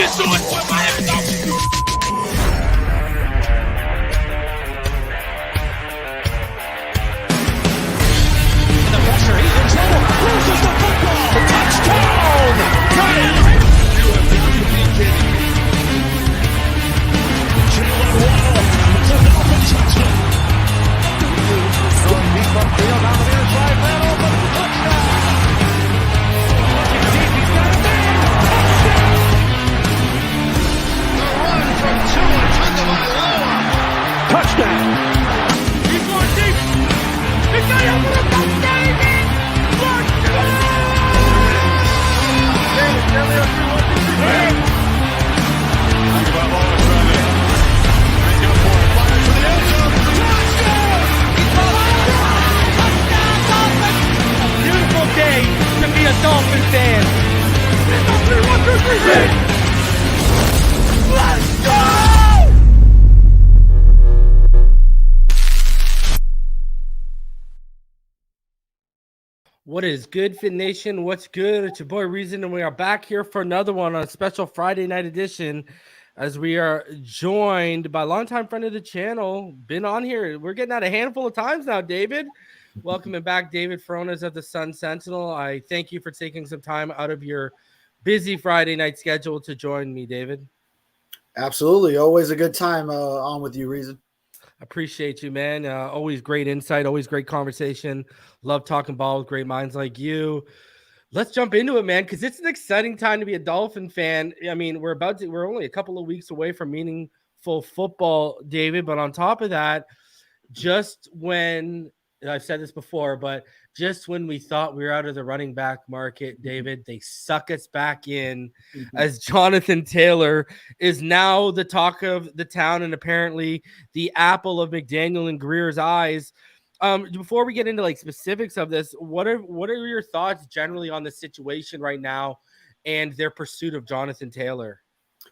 This is what Miami Dolphins. The pressure, he's in trouble. Loses the football. Touchdown! Got it! You have got to be kidding me. Jalen Waddle. It's a Dolphin touchdown. Going deep upfield on the near side. Man open. Touchdown! Looking deep. He's got a man. Touchdown! The run from Tua Tagovailoa. Touchdown! He's going deep. He's got it for a touchdown! Beautiful day to be a Dolphin fan. Let's go! What is good, Fit Nation? What's good? It's your boy Reason, and we are back here for another one on a special Friday night edition as we are joined by a longtime friend of the channel. Been on here. We're getting out a handful of times now, David. Welcoming back David Furones of the Sentinel. I thank you for taking some time out of your busy Friday night schedule to join me, David. Absolutely. Always a good time on with you, Reason. Appreciate you, man. Always great insight, always great conversation. Love talking ball with great minds like you. Let's jump into it, man, because it's an exciting time to be a Dolphin fan. I mean, we're only a couple of weeks away from meaningful football, David. But on top of that, just when I've said this before, but just when we thought we were out of the running back market, David, they suck us back in as Jonathan Taylor is now the talk of the town and apparently the apple of McDaniel and Greer's eyes. Before we get into like specifics of this, what are your thoughts generally on the situation right now and their pursuit of Jonathan Taylor?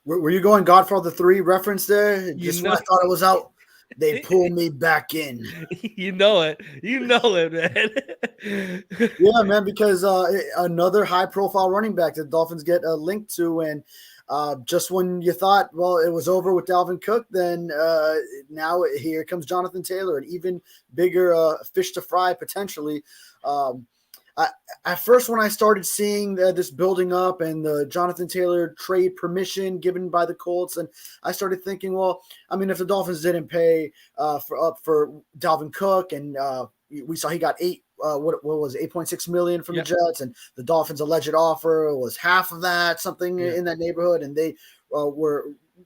Were you going Godfather 3 reference there? Just when I thought it was out, they pull me back in. You know it, man. Yeah, man, because another high-profile running back that the Dolphins get linked to, and just when you thought, well, it was over with Dalvin Cook, then now here comes Jonathan Taylor, an even bigger fish to fry potentially. At first, when I started seeing this building up and the Jonathan Taylor trade permission given by the Colts, and I started thinking, well, I mean, if the Dolphins didn't pay for Dalvin Cook, and we saw he got what was it, $8.6 million from the Jets, and the Dolphins' alleged offer was half of that, something in that neighborhood, and they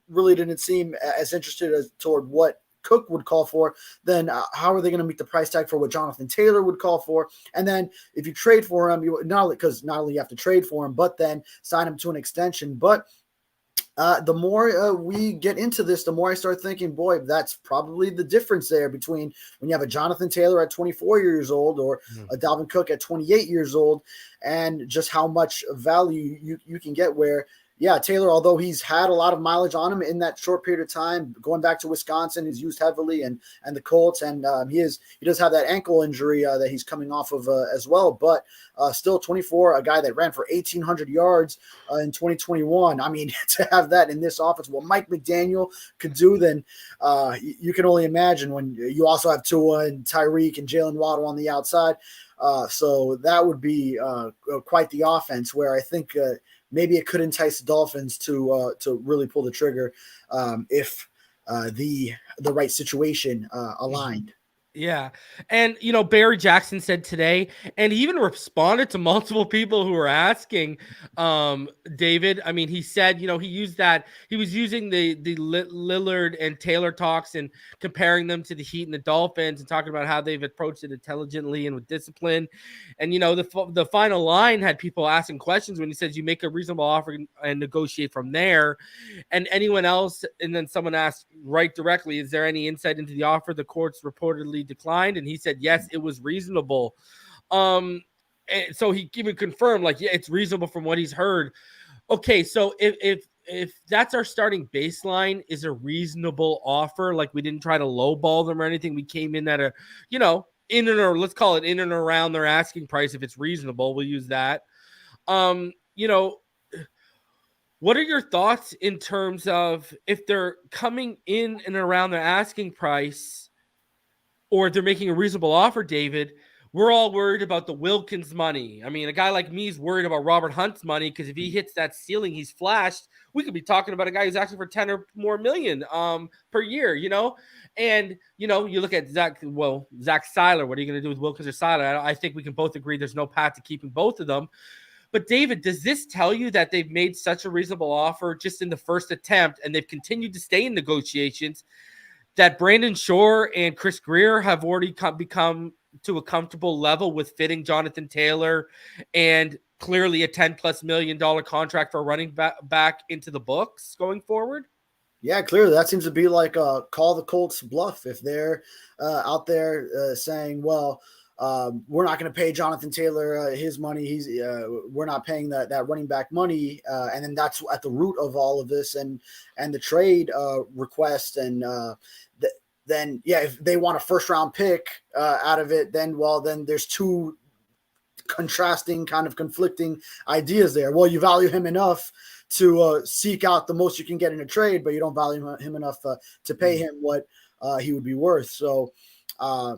really didn't seem as interested toward what Cook would call for, then how are they going to meet the price tag for what Jonathan Taylor would call for? And then if you trade for him, not only you have to trade for him, but then sign him to an extension. But the more we get into this, the more I start thinking, boy, that's probably the difference there between when you have a Jonathan Taylor at 24 years old or a Dalvin Cook at 28 years old, and just how much value you can get where, yeah, Taylor, although he's had a lot of mileage on him in that short period of time, going back to Wisconsin, he's used heavily, and the Colts, and he does have that ankle injury that he's coming off of as well. But still, 24, a guy that ran for 1,800 yards in 2021. I mean, to have that in this offense, what Mike McDaniel could do, then you can only imagine when you also have Tua and Tyreek and Jalen Waddle on the outside. So that would be quite the offense where I think maybe it could entice the Dolphins to really pull the trigger if the right situation aligned. Yeah. And, Barry Jackson said today, and he even responded to multiple people who were asking, David, I mean, he said, he was using the Lillard and Taylor talks and comparing them to the Heat and the Dolphins and talking about how they've approached it intelligently and with discipline. And, the final line had people asking questions when he says you make a reasonable offer and negotiate from there. And anyone else, and then someone asked right directly, is there any insight into the offer the courts reportedly declined? And he said yes, it was reasonable. And so he even confirmed, like, yeah, it's reasonable from what he's heard. Okay, so if that's our starting baseline, is a reasonable offer, like we didn't try to lowball them or anything, we came in at a let's call it in and around their asking price. If it's reasonable, we'll use that. What are your thoughts in terms of if they're coming in and around their asking price, or if they're making a reasonable offer, David? We're all worried about the Wilkins money. I mean, a guy like me is worried about Robert Hunt's money, because if he hits that ceiling he's flashed, we could be talking about a guy who's asking for 10 or more million per year, And, you look at Zach Seiler. What are you going to do with Wilkins or Seiler? I think we can both agree there's no path to keeping both of them. But David, does this tell you that they've made such a reasonable offer just in the first attempt, and they've continued to stay in negotiations, that Brandon Shore and Chris Greer have already become to a comfortable level with fitting Jonathan Taylor and clearly a $10+ million contract for running back into the books going forward? Yeah, clearly that seems to be like a call the Colts bluff if they're out there saying, well, we're not going to pay Jonathan Taylor his money. We're not paying that running back money, and then that's at the root of all of this, and the trade request, and then if they want a first round pick out of it, then there's two contrasting, kind of conflicting ideas there. Well, you value him enough to seek out the most you can get in a trade, but you don't value him enough to pay him what he would be worth. So, a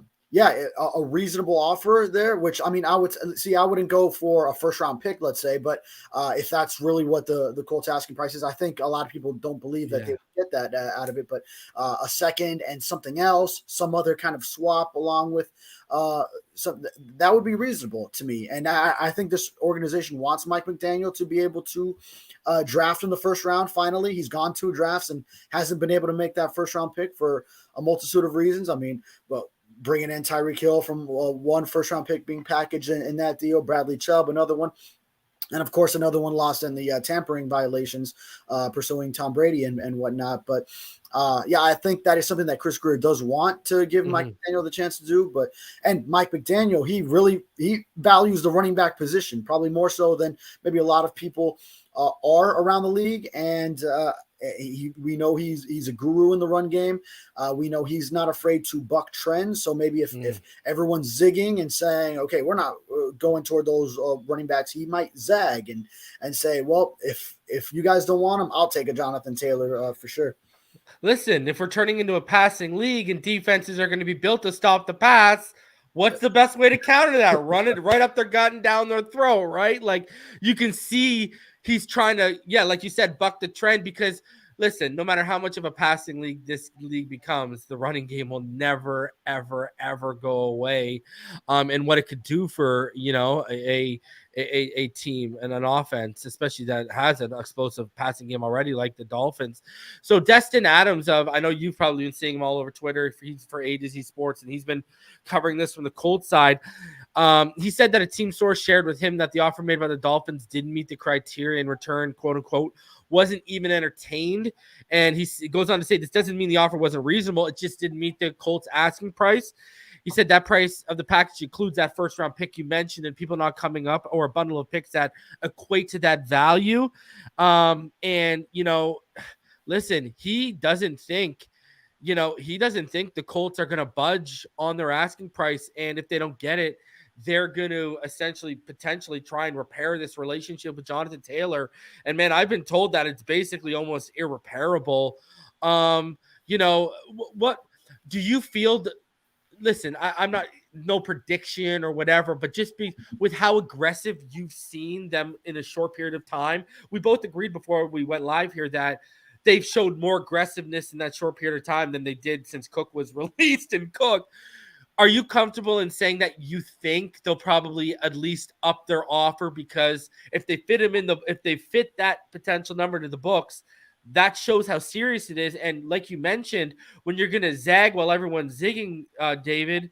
reasonable offer there, which, I mean, I wouldn't go for a first round pick, let's say, but if that's really what the Colts asking price is, I think a lot of people don't believe that they would get that out of it, but a second and something else, some other kind of swap along with that would be reasonable to me. And I think this organization wants Mike McDaniel to be able to draft in the first round. Finally, he's gone 2 drafts and hasn't been able to make that first round pick for a multitude of reasons. I mean, bringing in Tyreek Hill from one first round pick being packaged in that deal, Bradley Chubb, another one. And of course, another one lost in the tampering violations pursuing Tom Brady and whatnot. But I think that is something that Chris Greer does want to give Mike McDaniel the chance to do. And Mike McDaniel, he values the running back position probably more so than maybe a lot of people are around the league. And we know he's a guru in the run game. We know he's not afraid to buck trends. So maybe if everyone's zigging and saying, okay, we're not going toward those running backs, he might zag and say, well, if you guys don't want him, I'll take a Jonathan Taylor for sure. Listen, if we're turning into a passing league and defenses are going to be built to stop the pass, what's the best way to counter that? Run it right up their gut and down their throat, right? Like, you can see he's trying to, like you said, buck the trend, because listen, no matter how much of a passing league this league becomes, the running game will never, ever, ever go away. And what it could do for, a team and an offense, especially that has an explosive passing game already, like the Dolphins. So Destin Adams, I know you've probably been seeing him all over Twitter. He's for A to Z Sports, and he's been covering this from the Colts side. He said that a team source shared with him that the offer made by the Dolphins didn't meet the criteria in return, quote unquote, wasn't even entertained. And he goes on to say, this doesn't mean the offer wasn't reasonable. It just didn't meet the Colts asking price. He said that price of the package includes that first round pick you mentioned and people not coming up, or a bundle of picks that equate to that value. Listen, he doesn't think the Colts are going to budge on their asking price. And if they don't get it, they're going to essentially potentially try and repair this relationship with Jonathan Taylor. And man, I've been told that it's basically almost irreparable. What do you feel? Listen, I'm not, no prediction or whatever, but just with how aggressive you've seen them in a short period of time. We both agreed before we went live here that they've showed more aggressiveness in that short period of time than they did since Cook was released. And Cook, are you comfortable in saying that you think they'll probably at least up their offer? Because if they fit that potential number to the books, that shows how serious it is. And like you mentioned, when you're going to zag while everyone's zigging, David,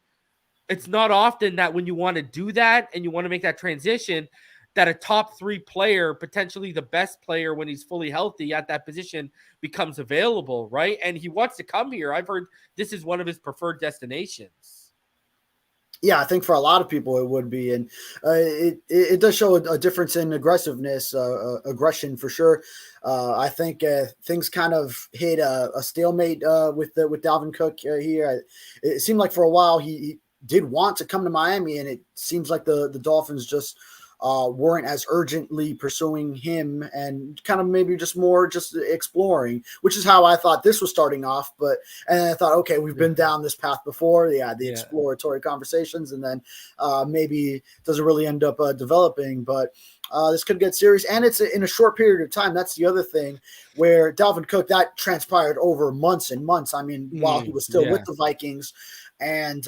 it's not often that when you want to do that and you want to make that transition, that a top 3 player, potentially the best player when he's fully healthy at that position, becomes available, right? And he wants to come here. I've heard this is one of his preferred destinations. Yeah, I think for a lot of people it would be, and it does show a difference in aggressiveness, aggression for sure. I think things kind of hit a stalemate with Dalvin Cook here. It seemed like for a while he did want to come to Miami, and it seems like the Dolphins just weren't as urgently pursuing him and kind of maybe just more just exploring, which is how I thought this was starting off. And I thought, okay, we've been down this path before. The exploratory conversations, and then maybe doesn't really end up developing. But this could get serious, and it's in a short period of time. That's the other thing, where Dalvin Cook, that transpired over months and months. I mean, while he was still with the Vikings and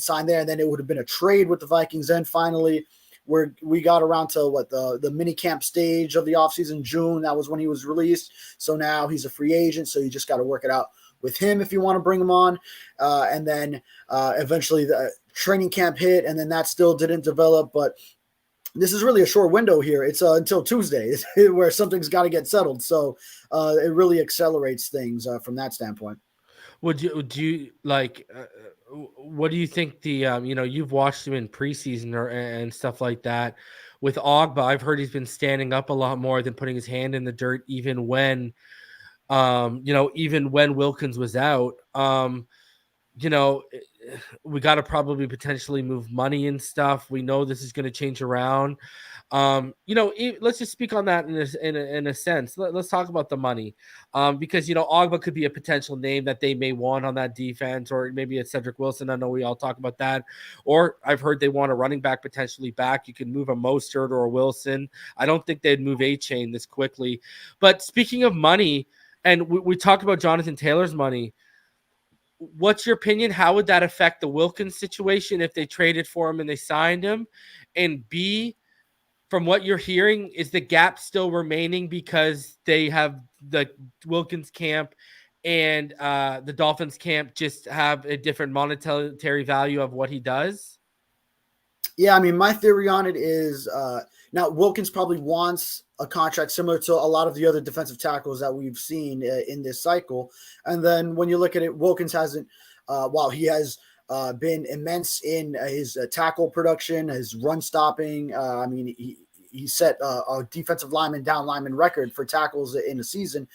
signed there, and then it would have been a trade with the Vikings. Then finally, where we got around to the mini camp stage of the offseason, June, that was when he was released. So now he's a free agent. So you just got to work it out with him if you want to bring him on. And then eventually the training camp hit, and then that still didn't develop. But this is really a short window here. It's until Tuesday where something's got to get settled. So it really accelerates things from that standpoint. Would you like? What do you think the you've watched him in preseason and stuff like that with Ogba? I've heard he's been standing up a lot more than putting his hand in the dirt, even when Wilkins was out. We got to probably potentially move money and stuff. We know this is going to change around. Let's just speak on that in a sense. Let's talk about the money, because Ogba could be a potential name that they may want on that defense, or maybe it's Cedric Wilson. I know we all talk about that. Or I've heard they want a running back potentially back. You can move a Mostert or a Wilson. I don't think they'd move A-Chain this quickly. But speaking of money, and we talked about Jonathan Taylor's money. What's your opinion? How would that affect the Wilkins situation if they traded for him and they signed him? And B, from what you're hearing, is the gap still remaining because they have the Wilkins camp and the Dolphins camp just have a different monetary value of what he does? Yeah, I mean, my theory on it is now Wilkins probably wants a contract similar to a lot of the other defensive tackles that we've seen in this cycle. And then when you look at it, Wilkins hasn't, while he has been immense in his tackle production, his run stopping. I mean, he set a defensive lineman, down lineman record for tackles in a season.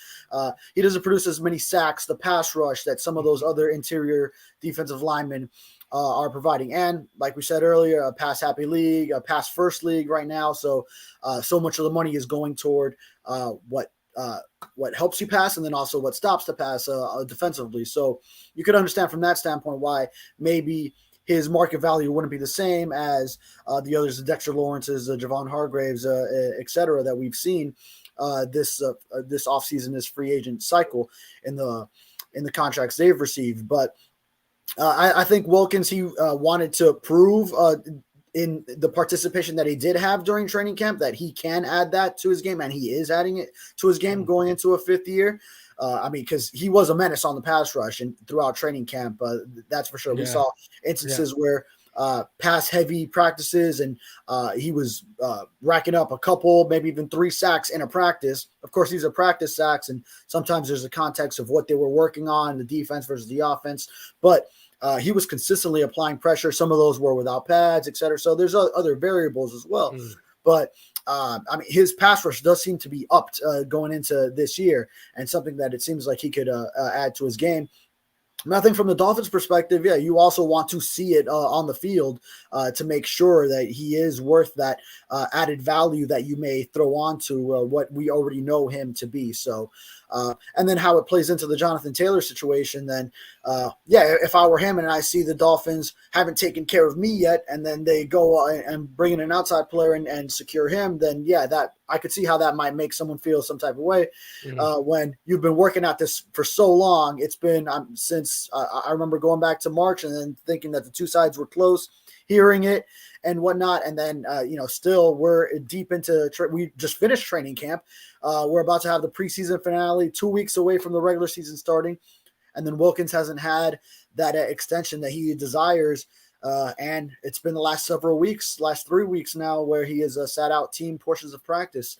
He doesn't produce as many sacks, the pass rush that some of those other interior defensive linemen are providing. And like we said earlier, a pass happy league, a pass first league right now. So much of the money is going toward what helps you pass, and then also what stops the pass defensively. So you could understand from that standpoint why maybe his market value wouldn't be the same as the others, the Dexter Lawrences, Javon Hargraves, et cetera, that we've seen this offseason, this free agent cycle in the contracts they've received. But I think Wilkins, he wanted to prove in the participation that he did have during training camp that he can add that to his game, and he is adding it to his game going into a fifth year. Because he was a menace on the pass rush and throughout training camp, that's for sure. We saw instances where pass-heavy practices, and he was racking up a couple, maybe even 3 sacks in a practice. Of course, these are practice sacks, and sometimes there's a context of what they were working on, the defense versus the offense. But he was consistently applying pressure. Some of those were without pads, et cetera. So there's other variables as well. But I mean, his pass rush does seem to be upped going into this year, and something that it seems like he could add to his game. And I think from the Dolphins' perspective, you also want to see it on the field to make sure that he is worth that added value that you may throw onto what we already know him to be. So, and then how it plays into the Jonathan Taylor situation, then, if I were him and I see the Dolphins haven't taken care of me yet, and then they go and bring in an outside player and secure him, then, that I could see how that might make someone feel some type of way when you've been working at this for so long. It's been since I remember going back to March and then thinking that the two sides were close, hearing it and whatnot. And then, still we're deep into we just finished training camp. We're about to have the preseason finale 2 weeks away from the regular season starting. And then Wilkins hasn't had that extension that he desires. And it's been the last 3 weeks now where he has sat out team portions of practice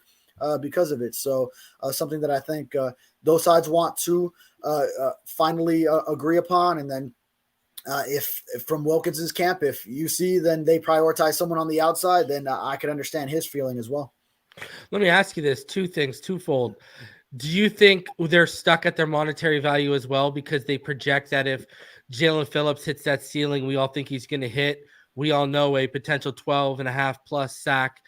because of it. So something that I think those sides want to finally agree upon. And then if from Wilkins's camp, if you see, then they prioritize someone on the outside, then I can understand his feeling as well. Let me ask you this, twofold. Do you think they're stuck at their monetary value as well? Because they project that if Jalen Phillips hits that ceiling, we all think he's going to hit. We all know a potential 12.5+ sack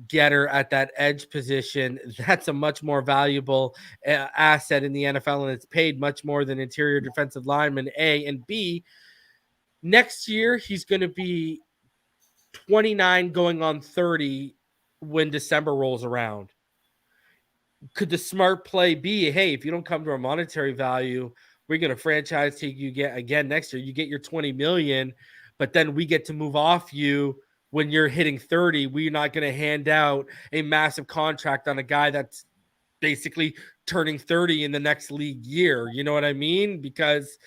getter at that edge position. That's a much more valuable asset in the NFL, and it's paid much more than interior defensive lineman, A. And B, next year he's going to be 29 going on 30 when December rolls around. Could the smart play be, hey, if you don't come to a monetary value, we're going to franchise take you again next year. You get your 20 million, but then we get to move off you when you're hitting 30. We're not going to hand out a massive contract on a guy that's basically turning 30 in the next league year. You know what I mean? Because,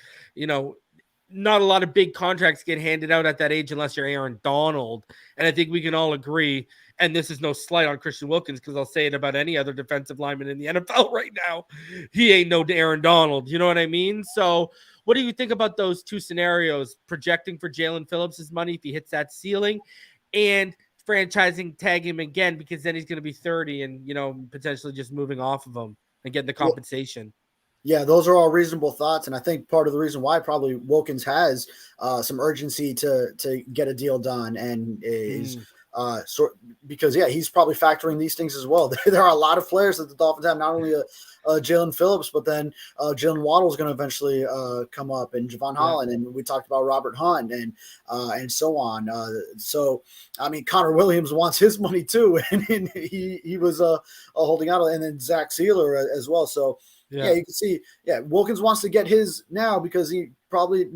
not a lot of big contracts get handed out at that age unless you're Aaron Donald. And I think we can all agree, and this is no slight on Christian Wilkins, because I'll say it about any other defensive lineman in the NFL right now. He ain't no Aaron Donald. You know what I mean? So what do you think about those two scenarios? Projecting for Jalen Phillips' money if he hits that ceiling, and franchising tag him again, because then he's going to be 30 and, potentially just moving off of him and getting the compensation. Yeah, those are all reasonable thoughts, and I think part of the reason why probably Wilkins has some urgency to get a deal done, and is because he's probably factoring these things as well. There are a lot of players that the Dolphins have, not only Jalen Phillips, but then Jalen Waddle is going to eventually come up, and Javon Holland, and we talked about Robert Hunt, and so on. So I mean, Connor Williams wants his money too, and he was holding out, and then Zach Sealer as well. So. Yeah, you can see. Yeah, Wilkins wants to get his now because he probably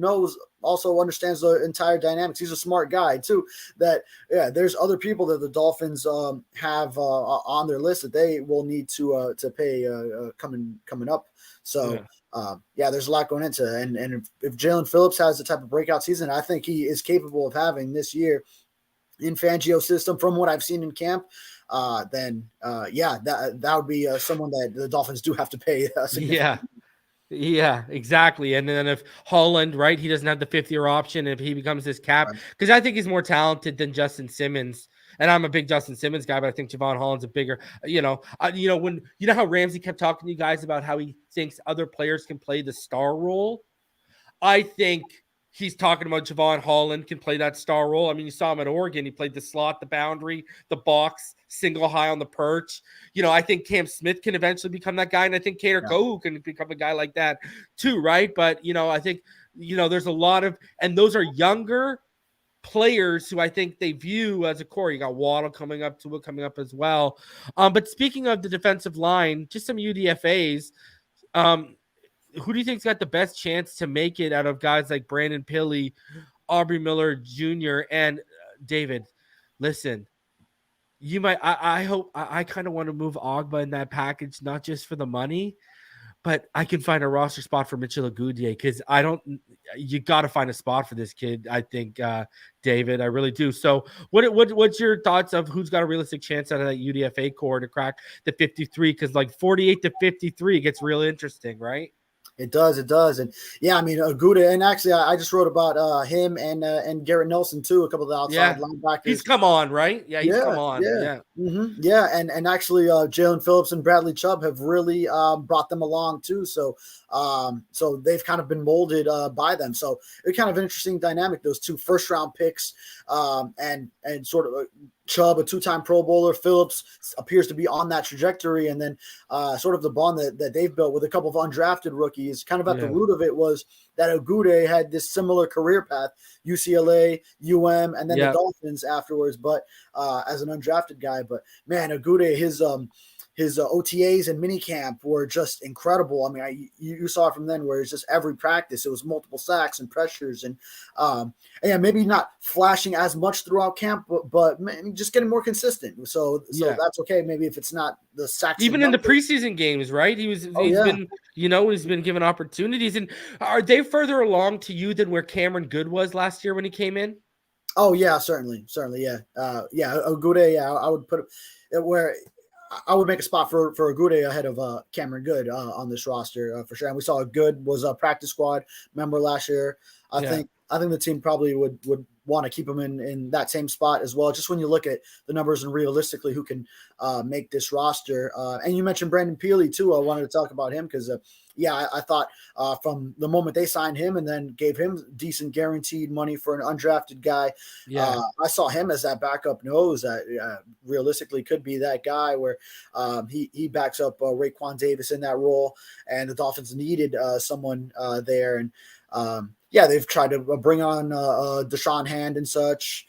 also understands the entire dynamics. He's a smart guy too. There's other people that the Dolphins have on their list that they will need to pay coming up. So there's a lot going into it. And if Jalen Phillips has the type of breakout season I think he is capable of having this year in Fangio's system, from what I've seen in camp, then that would be someone that the Dolphins do have to pay. Yeah, exactly. And then if Holland, right, he doesn't have the 5th-year option, if he becomes this cap, because I think he's more talented than Justin Simmons. And I'm a big Justin Simmons guy, but I think Javon Holland's a bigger, when how Ramsey kept talking to you guys about how he thinks other players can play the star role. I think he's talking about Javon Holland can play that star role. I mean, you saw him at Oregon. He played the slot, the boundary, the box, single high on the perch. I think Cam Smith can eventually become that guy. And I think Kader Kohu can become a guy like that too, right? But, I think, there's a lot of – and those are younger players who I think they view as a core. You got Waddle coming up, Tua coming up as well. But speaking of the defensive line, just some UDFAs who do you think's got the best chance to make it out of guys like Brandon Pilley, Aubrey Miller Jr., and David? Listen, you might. I hope. I kind of want to move Ogba in that package, not just for the money, but I can find a roster spot for Mitchell Agudier, because I don't. You got to find a spot for this kid. I think, David. I really do. So, what's your thoughts of who's got a realistic chance out of that UDFA core to crack the 53? Because 48 to 53 gets real interesting, right? It does. And yeah, I mean, Aguda, and actually I just wrote about him and Garrett Nelson too, a couple of the outside linebackers. He's come on, right? Yeah, he's come on. Yeah. Mm-hmm. Yeah, and actually Jalen Phillips and Bradley Chubb have really brought them along too. So they've kind of been molded by them. So it's kind of an interesting dynamic, those two first-round picks, and sort of Chubb, a 2-time Pro Bowler. Phillips appears to be on that trajectory, and then sort of the bond that they've built with a couple of undrafted rookies. Kind of at the root of it was that Agude had this similar career path, UCLA, UM, and then the Dolphins afterwards, but as an undrafted guy. But man, Agude, his OTAs and minicamp were just incredible. I mean, you saw it from then, where it's just every practice, it was multiple sacks and pressures, and maybe not flashing as much throughout camp, but just getting more consistent. So that's okay. Maybe if it's not the sacks, even in the preseason games, right? He's been given opportunities. And are they further along to you than where Cameron Good was last year when he came in? Oh yeah, certainly, yeah, Agude, I would put it where. I would make a spot for Agude ahead of Cameron Good on this roster for sure. And we saw Good was a practice squad member last year. I think the team probably would want to keep him in that same spot as well. Just when you look at the numbers and realistically who can make this roster. And you mentioned Brandon Peely too. I wanted to talk about him because I thought from the moment they signed him and then gave him decent guaranteed money for an undrafted guy, I saw him as that backup nose that realistically could be that guy where he backs up Raekwon Davis in that role, and the Dolphins needed someone there. And they've tried to bring on Deshaun Hand and such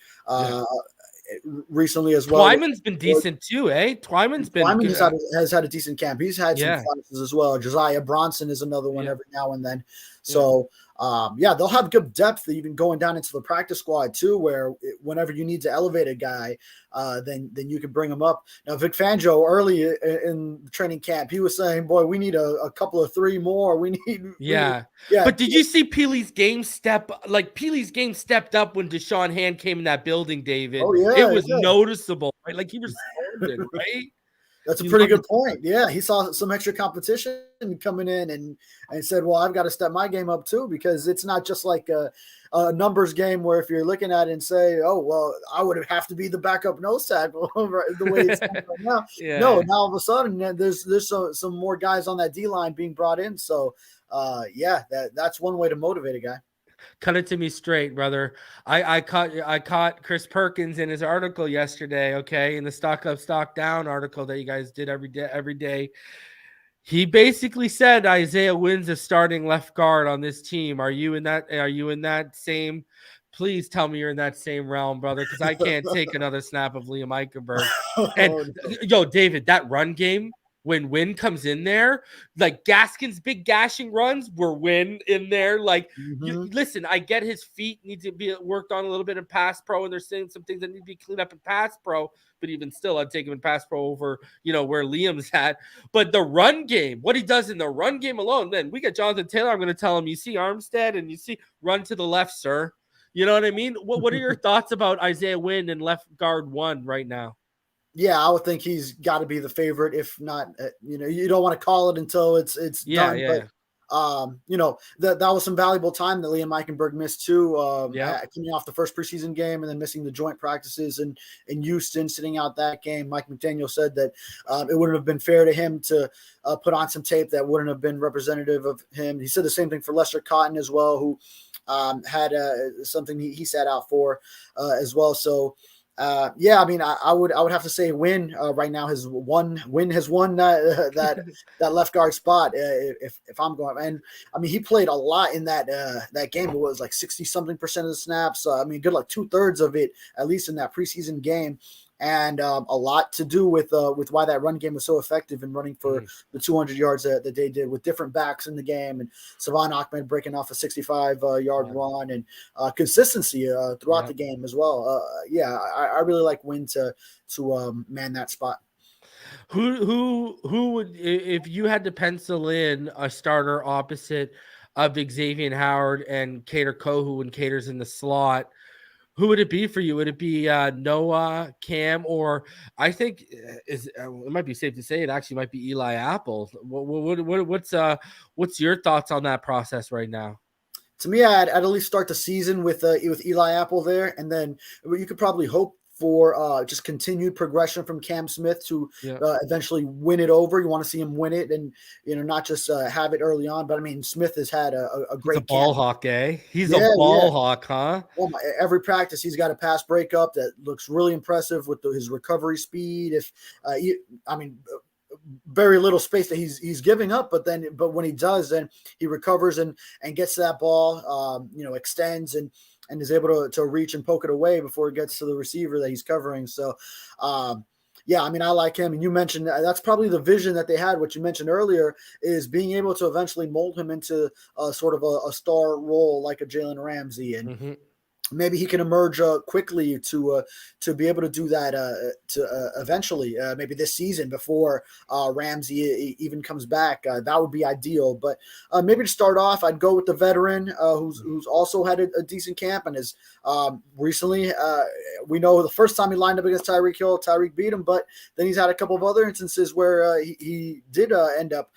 recently as well. Twyman's been decent too, eh? Twyman has had a decent camp. He's had some flashes as well. Josiah Bronson is another one every now and then. So they'll have good depth even going down into the practice squad too, where whenever you need to elevate a guy, then you can bring him up. Now, Vic Fangio early in training camp, he was saying, boy, we need a couple of three more. We need. But did you see Peely's game stepped up when Deshaun Hand came in that building, David? Oh, yeah. It was noticeable, right? Like he responded, right? That's a pretty good point. Yeah, he saw some extra competition coming in and said, well, I've got to step my game up too, because it's not just like a numbers game where if you're looking at it and say, oh, well, I would have to be the backup nose tackle the way it's right now. No, now all of a sudden there's some more guys on that D-line being brought in. So, that's one way to motivate a guy. Cut it to me straight, brother. I caught Chris Perkins in his article yesterday, okay, in the Stock Up, Stock Down article that you guys did every day. He basically said Isaiah Wynn's a starting left guard on this team. Are you in that same? Please tell me you're in that same realm, brother, because I can't take another snap of Liam Eichenberg. And David, that run game, when Wynn comes in there, like Gaskin's big gashing runs were Wynn in there. Like, listen, I get his feet need to be worked on a little bit in pass pro, and they're saying some things that need to be cleaned up in pass pro, but even still, I'd take him in pass pro over, where Liam's at. But the run game, what he does in the run game alone, then we got Jonathan Taylor. I'm going to tell him, you see Armstead and you see run to the left, sir. You know what I mean? What are your thoughts about Isaiah Wynn and left guard one right now? Yeah, I would think he's got to be the favorite. If not, you don't want to call it until it's done. Yeah. But that was some valuable time that Liam Eichenberg missed too. Coming off the first preseason game and then missing the joint practices in Houston, sitting out that game. Mike McDaniel said that it wouldn't have been fair to him to put on some tape that wouldn't have been representative of him. He said the same thing for Lester Cotton as well, who had something he sat out for as well. So. I would have to say Wynn right now has won that left guard spot if I'm going. And I mean, he played a lot in that game. It was like 60-something% of the snaps. Good, like 2/3 of it, at least in that preseason game. And a lot to do with why that run game was so effective in running for the 200 yards that they did with different backs in the game, and Savon Ahmed breaking off a 65-yard run, and consistency throughout the game as well. I really like Wynn to man that spot. Who would, if you had to pencil in a starter opposite of Xavier Howard and Cater Kohu when Cater's in the slot? Who would it be for you? Would it be Noah, Cam, or I think it might be safe to say it actually might be Eli Apple? What's your thoughts on that process right now? To me, I'd at least start the season with Eli Apple there, and then you could probably hope for just continued progression from Cam Smith to eventually win it over. You want to see him win it, and not just have it early on. But I mean, Smith has had a great He's a ball hawk, eh? He's a ball hawk, huh? Well, every practice he's got a pass breakup that looks really impressive with his recovery speed. Very little space that he's giving up, but when he does, then he recovers and gets to that ball, extends and is able to reach and poke it away before it gets to the receiver that he's covering. So, I like him. And you mentioned that's probably the vision that they had. What you mentioned earlier is being able to eventually mold him into sort of a star role like a Jalen Ramsey. And maybe he can emerge quickly to be able to do that eventually, maybe this season before Ramsey even comes back. That would be ideal. But maybe to start off, I'd go with the veteran who's also had a decent camp and is recently. We know the first time he lined up against Tyreek Hill, Tyreek beat him, but then he's had a couple of other instances where he did end up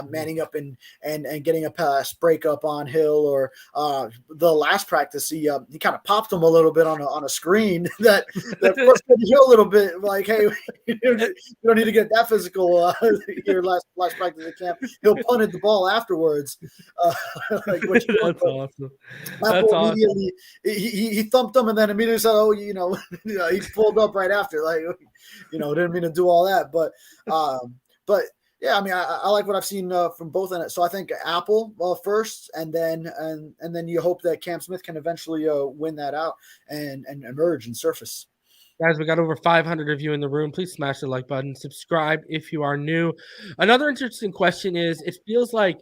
manning up and getting a pass breakup on Hill, or the last practice he kind of kind of popped him a little bit on a screen that frustrated you a little bit. Like, hey, you don't need to get that physical here last practice at camp. He'll punted the ball afterwards. Like That's awesome. Apple immediately he thumped him and then immediately said, "Oh, he pulled up right after." Like, didn't mean to do all that, but yeah, I mean, I like what I've seen from both ends. So I think Apple first, and then you hope that Cam Smith can eventually win that out and emerge and surface. Guys, we got over 500 of you in the room. Please smash the like button. Subscribe if you are new. Another interesting question is, it feels like,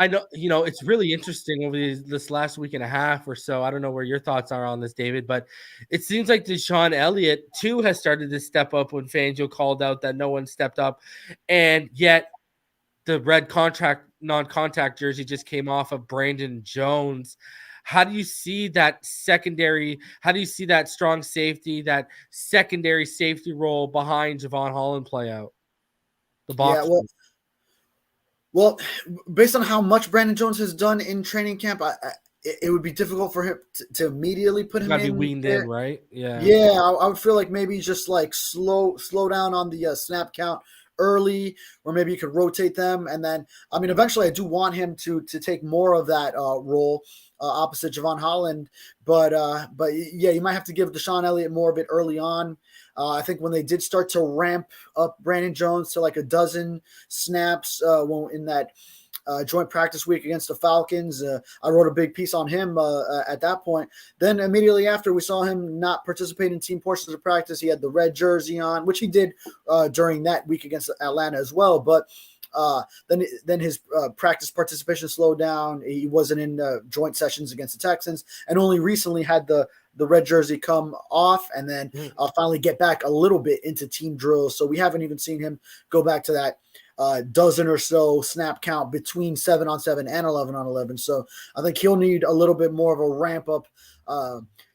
I know, it's really interesting over this last week and a half or so. I don't know where your thoughts are on this, David, but it seems like Deshaun Elliott, too, has started to step up when Fangio called out that no one stepped up. And yet the red non-contact jersey just came off of Brandon Jones. How do you see that secondary? How do you see that strong safety, that secondary safety role behind Javon Holland play out? The box. Yeah, well, based on how much Brandon Jones has done in training camp, it would be difficult for him to immediately put him in. Be weaned in, right? Yeah. I would feel like maybe just like slow down on the snap count early, or maybe you could rotate them, and then eventually I do want him to take more of that role opposite Javon Holland, but yeah, you might have to give Deshaun Elliott more of it early on. I think when they did start to ramp up Brandon Jones to like a dozen snaps in that joint practice week against the Falcons, I wrote a big piece on him at that point. Then immediately after, we saw him not participate in team portions of practice. He had the red jersey on, which he did during that week against Atlanta as well. But then his practice participation slowed down. He wasn't in joint sessions against the Texans, and only recently had the red jersey come off, and then finally get back a little bit into team drills. So we haven't even seen him go back to that dozen or so snap count between 7-on-7 and 11-on-11. So I think he'll need a little bit more of a ramp up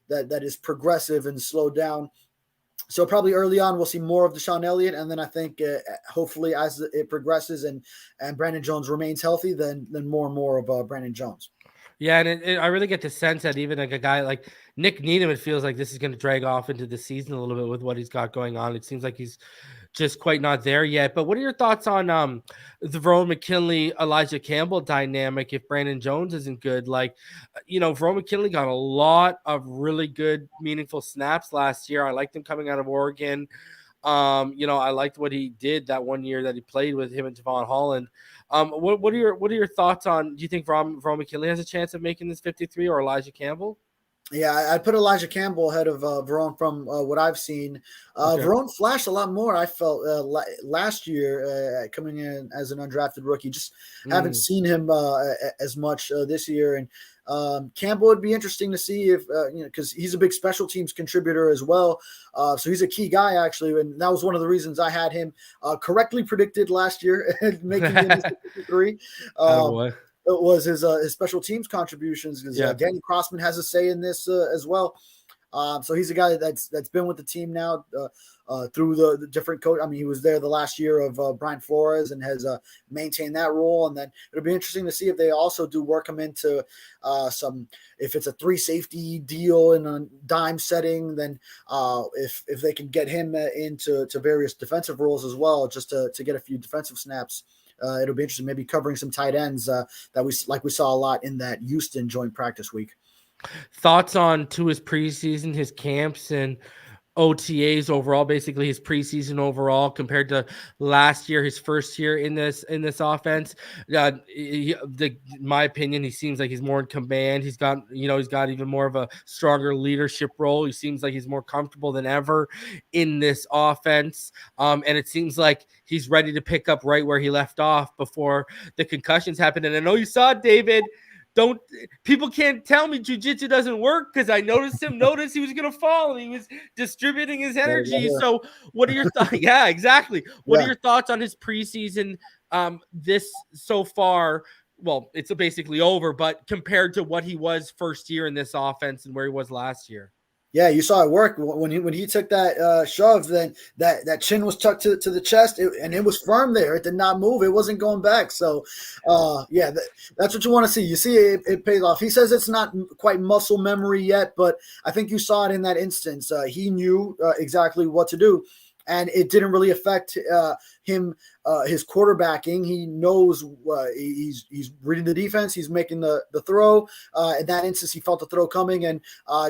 that is progressive and slowed down. So probably early on, we'll see more of Deshaun Elliott, and then I think hopefully as it progresses and Brandon Jones remains healthy, then more and more of Brandon Jones. Yeah, and I really get the sense that even like a guy like Nick Needham, it feels like this is going to drag off into the season a little bit with what he's got going on. It seems like he's just quite not there yet. But what are your thoughts on the Verone McKinley, Elijah Campbell dynamic if Brandon Jones isn't good? Like, Verone McKinley got a lot of really good, meaningful snaps last year. I liked him coming out of Oregon. I liked what he did that one year that he played with him and Javon Holland. What are your thoughts on? Do you think Verone McKinley has a chance of making this 53 or Elijah Campbell? Yeah, I'd put Elijah Campbell ahead of Verone from what I've seen. Okay. Verone flashed a lot more, I felt, last year coming in as an undrafted rookie. Just haven't seen him as much this year. And Campbell would be interesting to see if, because he's a big special teams contributor as well. So he's a key guy, actually. And that was one of the reasons I had him correctly predicted last year and making him 53. It was his special teams contributions, because Danny Crossman has a say in this as well. So he's a guy that's been with the team now through the different coach. I mean, he was there the last year of Brian Flores and has maintained that role. And then it'll be interesting to see if they also do work him into if it's a 3 safety deal in a dime setting, then if they can get him into various defensive roles as well, just to get a few defensive snaps. It'll be interesting, maybe covering some tight ends that we saw a lot in that Houston joint practice week. Thoughts on Tua's preseason, his camps, and OTAs overall, basically his preseason overall compared to last year, his first year in this offense. My opinion, he seems like he's more in command. He's got even more of a stronger leadership role. He seems like he's more comfortable than ever in this offense. And it seems like he's ready to pick up right where he left off before the concussions happened. And I know you saw it, David. People can't tell me jiu-jitsu doesn't work, because I noticed he was going to fall and he was distributing his energy. Yeah. So what are your thoughts? Yeah, exactly. What are your thoughts on his preseason this so far? Well, it's basically over, but compared to what he was first year in this offense and where he was last year. Yeah, you saw it work when he took that shove. Then that chin was tucked to the chest, and it was firm there. It did not move. It wasn't going back. So, yeah, that's what you want to see. You see it pays off. He says it's not quite muscle memory yet, but I think you saw it in that instance. He knew exactly what to do, and it didn't really affect him. His quarterbacking, he knows he's reading the defense. He's making the throw. In that instance, he felt the throw coming and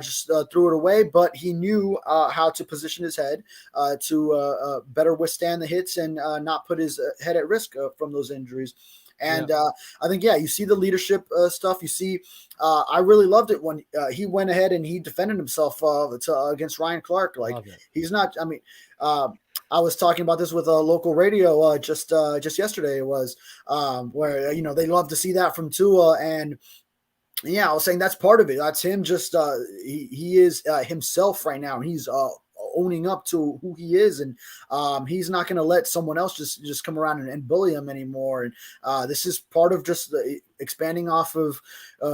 just threw it away. But he knew how to position his head to better withstand the hits and not put his head at risk from those injuries. And I think, you see the leadership stuff. You see, I really loved it when he went ahead and he defended himself against Ryan Clark. Like, he's not, I mean, I was talking about this with a local radio just yesterday. It was where, they love to see that from Tua. And I was saying that's part of it. That's him. Just he is himself right now. He's owning up to who he is, and he's not going to let someone else just come around and bully him anymore. And this is part of just expanding off of.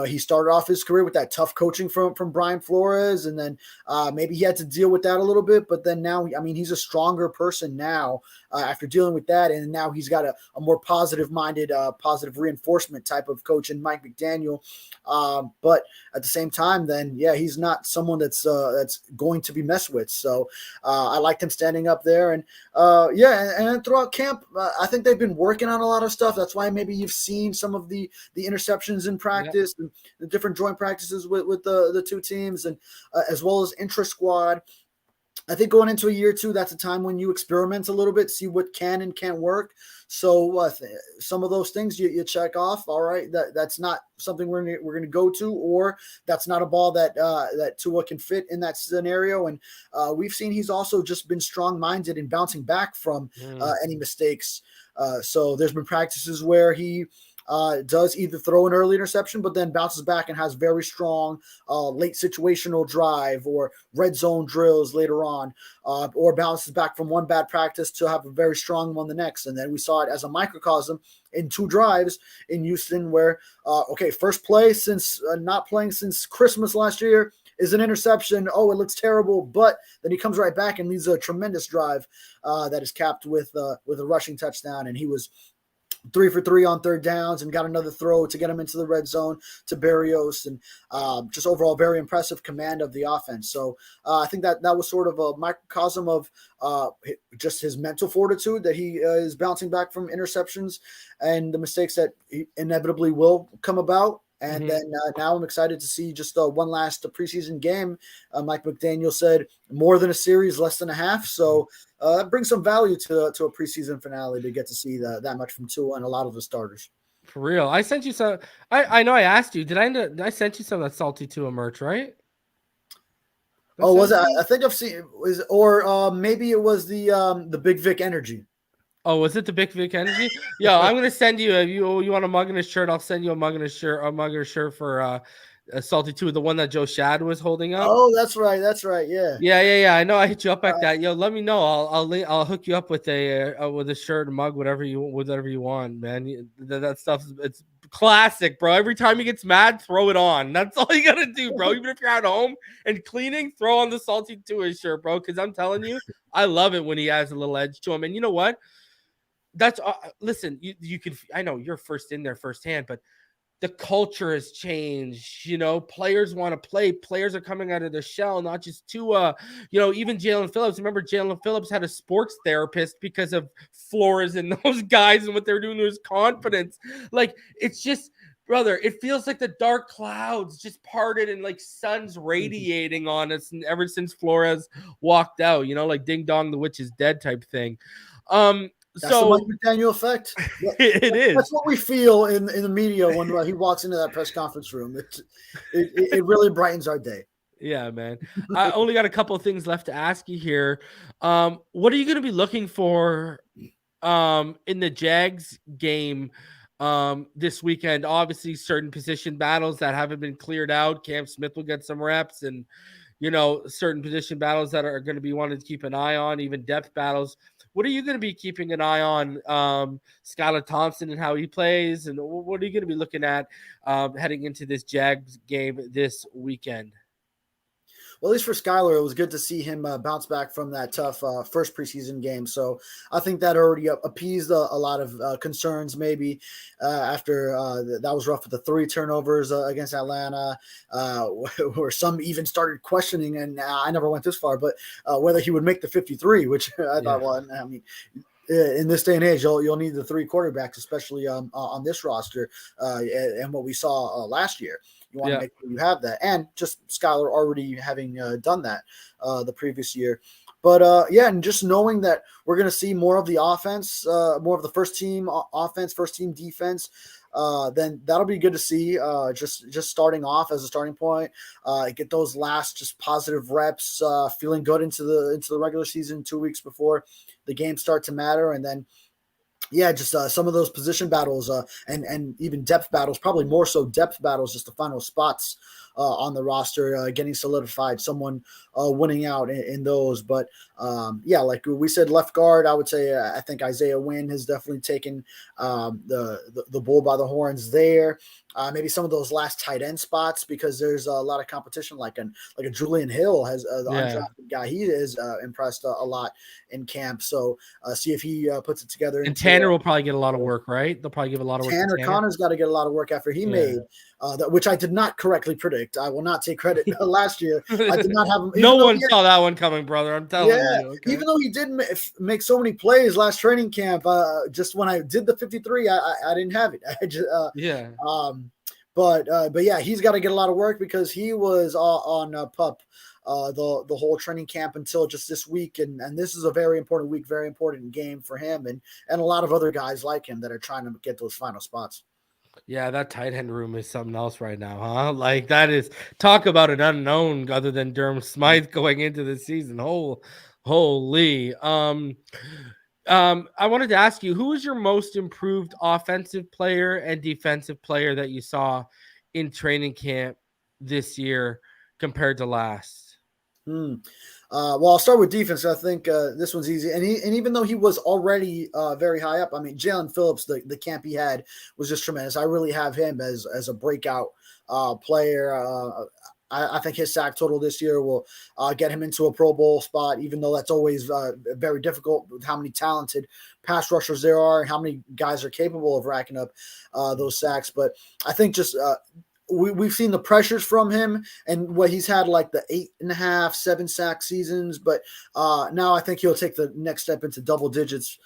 He started off his career with that tough coaching from Brian Flores, and then maybe he had to deal with that a little bit. But then now, I mean, he's a stronger person now after dealing with that, and now he's got a more positive-minded, positive reinforcement type of coach in Mike McDaniel. But at the same time, then he's not someone that's going to be messed with. So I liked him standing up there, and and throughout camp, I think they've been working on a lot of stuff. That's why maybe you've seen some of the interceptions in practice, and the different joint practices with the two teams, and as well as intra-squad. I think going into a year two, that's a time when you experiment a little bit, see what can and can't work. So some of those things you check off. All right, that's not something we're going to go to, or that's not a ball that Tua can fit in that scenario. And we've seen he's also just been strong-minded in bouncing back from any mistakes. So there's been practices where he does either throw an early interception, but then bounces back and has very strong late situational drive or red zone drills later on, or bounces back from one bad practice to have a very strong one the next. And then we saw it as a microcosm in 2 drives in Houston where, first play since not playing since Christmas last year is an interception. Oh, it looks terrible. But then he comes right back and leads a tremendous drive that is capped with a rushing touchdown. And he was 3 for 3 on third downs and got another throw to get him into the red zone to Berrios, and just overall very impressive command of the offense. So I think that was sort of a microcosm of just his mental fortitude that he is bouncing back from interceptions and the mistakes that inevitably will come about. And then now I'm excited to see just one last preseason game. Mike McDaniel said more than a series, less than a half. So it brings some value to a preseason finale to get to see that much from Tua and a lot of the starters. For real. I sent you some. I know I asked you. Did I sent you some of that Salty Tua merch, right? Was it? I think I've seen it. Or maybe it was the Big Vic Energy. Oh, was it the Big Vic Energy? Yeah, I'm gonna send you. If you want a mug and a shirt, I'll send you a mug and a shirt for a Salty Tua, the one that Joe Shad was holding up. Oh, that's right. Yeah. Yeah. I know. I hit you up like that. Yo, let me know. I'll hook you up with a shirt, a mug, whatever you want, man. That stuff, it's classic, bro. Every time he gets mad, throw it on. That's all you gotta do, bro. Even if you're at home and cleaning, throw on the Salty Tua shirt, bro. Because I'm telling you, I love it when he has a little edge to him. And you know what? That's listen, you can, I know you're first in there firsthand, but the culture has changed. Players want to play. Players are coming out of their shell, not just Tua. Even Jalen Phillips. Remember, Jalen Phillips had a sports therapist because of Flores and those guys and what they were doing to his confidence. Like, it's just, brother, it feels like the dark clouds just parted and like sun's radiating on us. And ever since Flores walked out, like ding dong, the witch is dead type thing. That's the Mike McDaniel effect. It is. That's what we feel in the media when he walks into that press conference room. It really brightens our day. Yeah, man. I only got a couple of things left to ask you here. What are you going to be looking for in the Jags game this weekend? Obviously, certain position battles that haven't been cleared out. Cam Smith will get some reps, and certain position battles that are going to be wanted to keep an eye on, even depth battles. What are you going to be keeping an eye on, Skylar Thompson and how he plays? And what are you going to be looking at heading into this Jags game this weekend? Well, at least for Skylar, it was good to see him bounce back from that tough first preseason game. So I think that already appeased a lot of concerns maybe after that was rough with the 3 turnovers against Atlanta, where some even started questioning, and I never went this far, but whether he would make the 53, which I thought, well, I mean, in this day and age, you'll need the 3 quarterbacks, especially on this roster, and what we saw last year. You want to make sure you have that, and just Skylar already having done that the previous year. But and just knowing that we're going to see more of the offense, more of the first team offense, first team defense, then that'll be good to see. Just starting off as a starting point, get those last just positive reps, feeling good into the regular season 2 weeks before the games start to matter, and then just some of those position battles and even depth battles, probably more so depth battles, just the final spots on the roster, getting solidified, someone winning out in those. But like we said, left guard, I would say I think Isaiah Wynn has definitely taken the bull by the horns there. Maybe some of those last tight end spots, because there's a lot of competition, like a Julian Hill has the undrafted guy. He is impressed a lot in camp. So see if he puts it together. And Tanner will probably get a lot of work, right? They'll probably give a lot of work. Tanner Connor's got to get a lot of work after he made which I did not correctly predict. I will not take credit. Last year, I did not have him. No one saw that one coming, brother. I'm telling you. Okay. Even though he did make so many plays last training camp, just when I did the 53, I didn't have it. I just, But he's got to get a lot of work, because he was on PUP the whole training camp until just this week, and this is a very important week, very important game for him and a lot of other guys like him that are trying to get those final spots. Yeah, that tight end room is something else right now, huh? Like, that is, talk about an unknown other than Durham Smythe going into the season. Holy. I wanted to ask you, who was your most improved offensive player and defensive player that you saw in training camp this year compared to last? Well, I'll start with defense. I think this one's easy. And even though he was already very high up, I mean, Jalen Phillips, the camp he had was just tremendous. I really have him as a breakout player. I think his sack total this year will get him into a Pro Bowl spot, even though that's always very difficult with how many talented pass rushers there are and how many guys are capable of racking up those sacks. But I think just we've seen the pressures from him, and what he's had, like the 8.5, 7 sack seasons. But now I think he'll take the next step into double digits.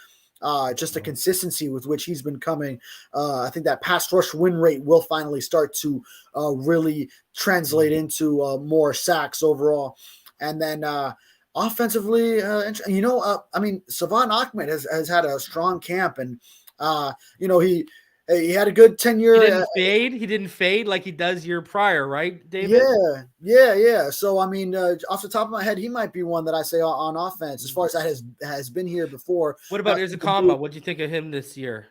Just the consistency with which he's been coming. I think that pass rush win rate will finally start to really translate into more sacks overall. And then offensively, I mean, Savon Ahmed has had a strong camp, and he had a good 10-year. He didn't fade like he does year prior, right, David? Yeah. So, I mean, off the top of my head, he might be one that I say on offense, as far as that has been here before. What about Izakama? What do you think of him this year?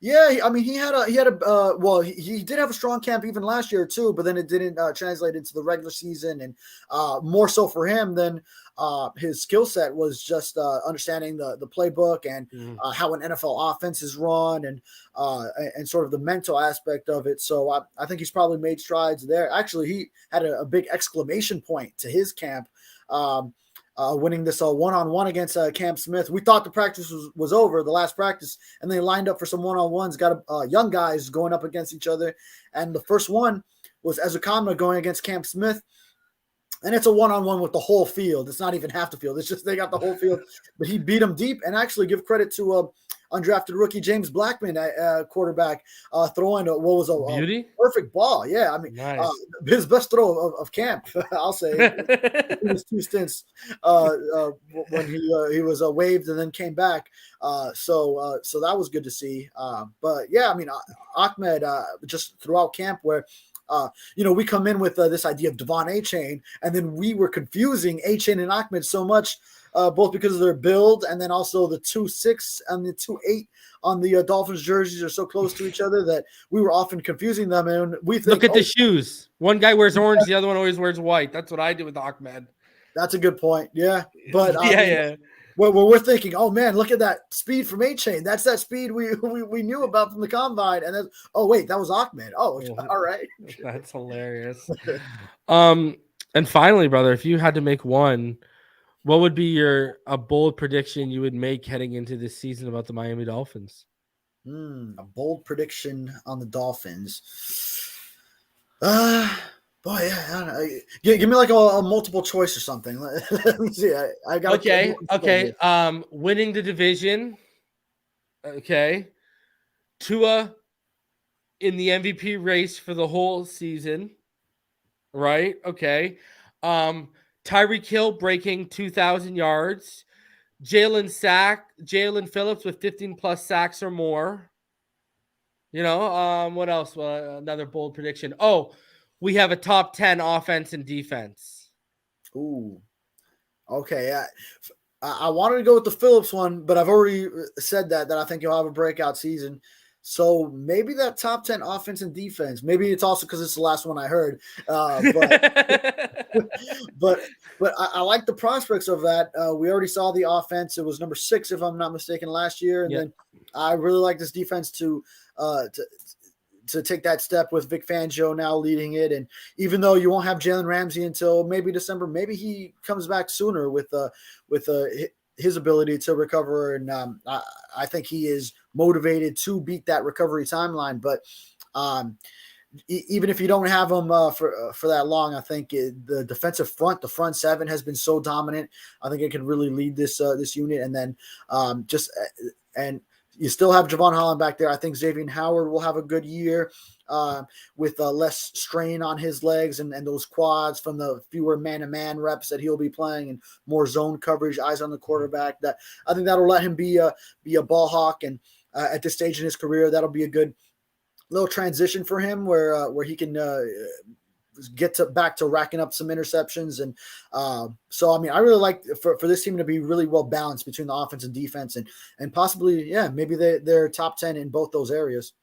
Yeah, I mean, he did have a strong camp even last year too, but then it didn't translate into the regular season, and more so for him than his skill set was just understanding the playbook and how an NFL offense is run, and sort of the mental aspect of it. So I think he's probably made strides there. Actually, he had a big exclamation point to his camp, winning this one-on-one against Cam Smith. We thought the practice was over, the last practice, and they lined up for some one-on-ones, got young guys going up against each other. And the first one was Ezekama going against Cam Smith. And it's a one-on-one with the whole field. It's not even half the field. It's just they got the whole field. But he beat him deep, and actually give credit to undrafted rookie James Blackman, quarterback, throwing what was a perfect ball. Yeah, I mean, nice. His best throw of camp, I'll say. It was 2 stints when he was waived and then came back. So that was good to see. But yeah, I mean, Ahmed just throughout camp, where we come in with this idea of Devon A-Chain, and then we were confusing A-Chain and Ahmed so much, both because of their build, and then also the 2.6 and the 2.8 on the Dolphins jerseys are so close to each other that we were often confusing them. And we think, look at the shoes. One guy wears orange, the other one always wears white. That's what I do with Ahmed. That's a good point. Yeah, but we're thinking, oh man, look at that speed from A-Chain. That's that speed we knew about from the combine. And then, oh wait, that was Ahmed. Oh, all right. That's hilarious. And finally, brother, if you had to make one, what would be a bold prediction you would make heading into this season about the Miami Dolphins? A bold prediction on the Dolphins. Boy, yeah, I don't know. Give me like a multiple choice or something. Let me see. I got okay. Winning the division. Okay. Tua in the MVP race for the whole season. Right? Okay. Tyreek Hill breaking 2,000 yards. Jalen Phillips with 15 plus sacks or more. What else? Well, another bold prediction. Oh, we have a top 10 offense and defense. Ooh. Okay. I wanted to go with the Phillips one, but I've already said that I think he'll have a breakout season. So maybe that top 10 offense and defense. Maybe it's also because it's the last one I heard. But I like the prospects of that. We already saw the offense. It was number 6, if I'm not mistaken, last year. And then I really like this defense to take that step with Vic Fangio now leading it. And even though you won't have Jalen Ramsey until maybe December, maybe he comes back sooner with his ability to recover. And I think he is motivated to beat that recovery timeline. But even if you don't have him for that long, I think the defensive front, the front seven, has been so dominant. I think it can really lead this unit. And then you still have Javon Holland back there. I think Xavier Howard will have a good year with less strain on his legs and those quads from the fewer man-to-man reps that he'll be playing and more zone coverage, eyes on the quarterback. That I think that'll let him be a ball hawk. And at this stage in his career, that'll be a good little transition for him where he can get back to racking up some interceptions. And so, I mean, I really like for this team to be really well balanced between the offense and defense and possibly, maybe they're top 10 in both those areas.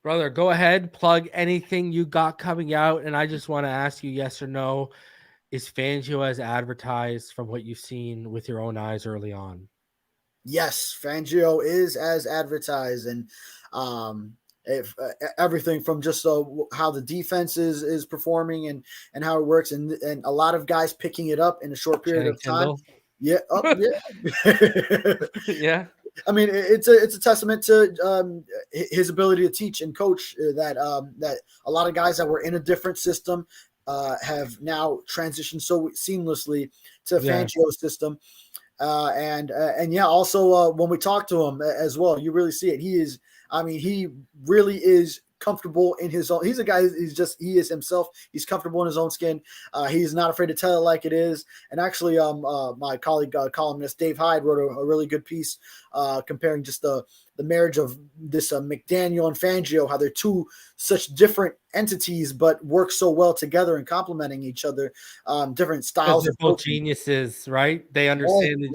Brother, go ahead, plug anything you got coming out. And I just want to ask you, yes or no, is Fangio as advertised from what you've seen with your own eyes early on? Yes, Fangio is as advertised. And if everything from just how the defense is performing and how it works and a lot of guys picking it up in a short period of time. Yeah. Yeah. I mean, it's a testament to his ability to teach and coach that a lot of guys that were in a different system have now transitioned so seamlessly to Fangio's system. Also when we talk to him as well, you really see it. He really is comfortable in his own. He's a guy. He is himself. He's comfortable in his own skin. He's not afraid to tell it like it is. And actually, my colleague columnist Dave Hyde wrote a really good piece comparing just the marriage of this McDaniel and Fangio, how they're two such different entities but work so well together and complementing each other. Different styles. They're both geniuses, right? They understand.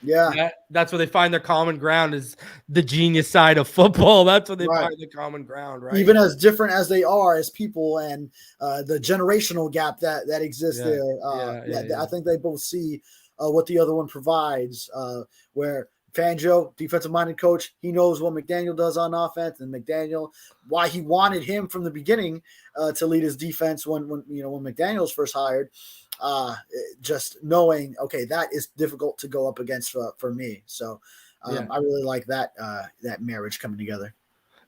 Yeah. That's where they find their common ground is the genius side of football. That's where they find the common ground, right? Even as different as they are as people and the generational gap that exists there. I think they both see what the other one provides, where Fangio, defensive-minded coach, he knows what McDaniel does on offense, and McDaniel, why he wanted him from the beginning to lead his defense when McDaniel was first hired. Just knowing, okay, that is difficult to go up against for me. So I really like that marriage coming together.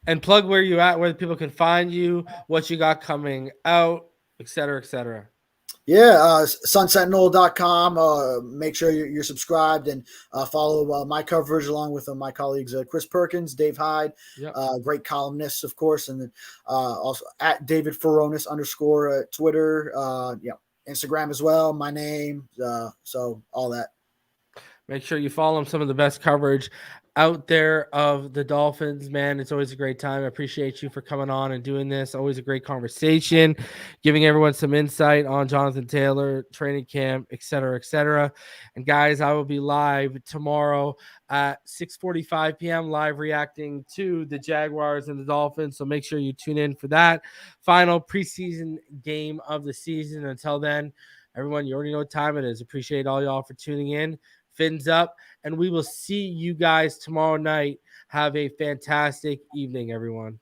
And plug where you at, where people can find you, what you got coming out, et cetera, et cetera. Yeah, sunsentinel.com. Make sure you're subscribed and follow my coverage along with my colleagues Chris Perkins, Dave Hyde, great columnists, of course, and then also at David Furones _ Twitter, Instagram as well, my name, so all that. Make sure you follow them. Some of the best coverage out there of the Dolphins, man. It's always a great time. I appreciate you for coming on and doing this. Always a great conversation, giving everyone some insight on Jonathan Taylor, training camp, et cetera, et cetera. And guys, I will be live tomorrow at 6:45 p.m. live reacting to the Jaguars and the Dolphins. So make sure you tune in for that final preseason game of the season. Until then, everyone, you already know what time it is. Appreciate all y'all for tuning in. Fins up, and we will see you guys tomorrow night. Have a fantastic evening, everyone.